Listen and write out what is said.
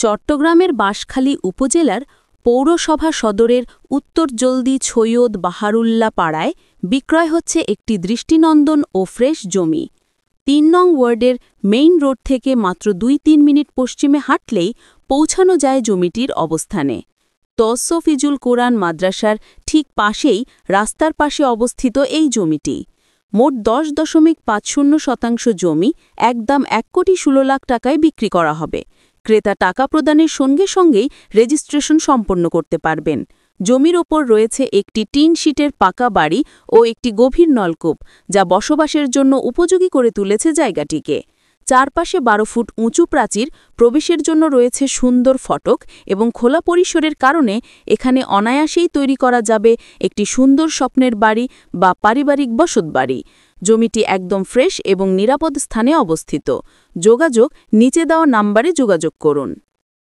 চট্টগ্রামের বাঁশখালী উপজেলার পৌরসভা সদরের উত্তর জলদি ছৈয়দ বাহারুল্লাহ পাড়ায় বিক্রয় হচ্ছে একটি দৃষ্টিনন্দন ও ফ্রেশ জমি। ৩ নং ওয়ার্ডের মেইন রোড থেকে মাত্র ২-৩ মিনিট পশ্চিমে হাঁটলেই পৌঁছানো যায় জমিটির অবস্থানে। তওসফিজুল কোরআন মাদ্রাসার ঠিক পাশেই রাস্তার পাশে অবস্থিত এই জমিটি। মোট ১০.৫০ শতাংশ জমি একদম ১,১৬,০০,০০০ টাকায় বিক্রি করা হবে। ক্রেতা টাকা প্রদানের সঙ্গে সঙ্গেই রেজিস্ট্রেশন সম্পন্ন করতে পারবেন। জমির ওপর রয়েছে একটি টিন শিটের পাকা বাড়ি ও একটি গভীর নলকূপ, যা বসবাসের জন্য উপযোগী করে তুলেছে জায়গাটিকে। চারপাশে ১২ ফুট উঁচু প্রাচীর, প্রবেশের জন্য রয়েছে সুন্দর ফটক এবং খোলা পরিসরের কারণে এখানে অনায়াসেই তৈরি করা যাবে একটি সুন্দর স্বপ্নের বাড়ি বা পারিবারিক বসতবাড়ি। জমিটি একদম ফ্রেশ এবং নিরাপদ স্থানে অবস্থিত। যোগাযোগ নিচে দেওয়া নাম্বারে যোগাযোগ করুন।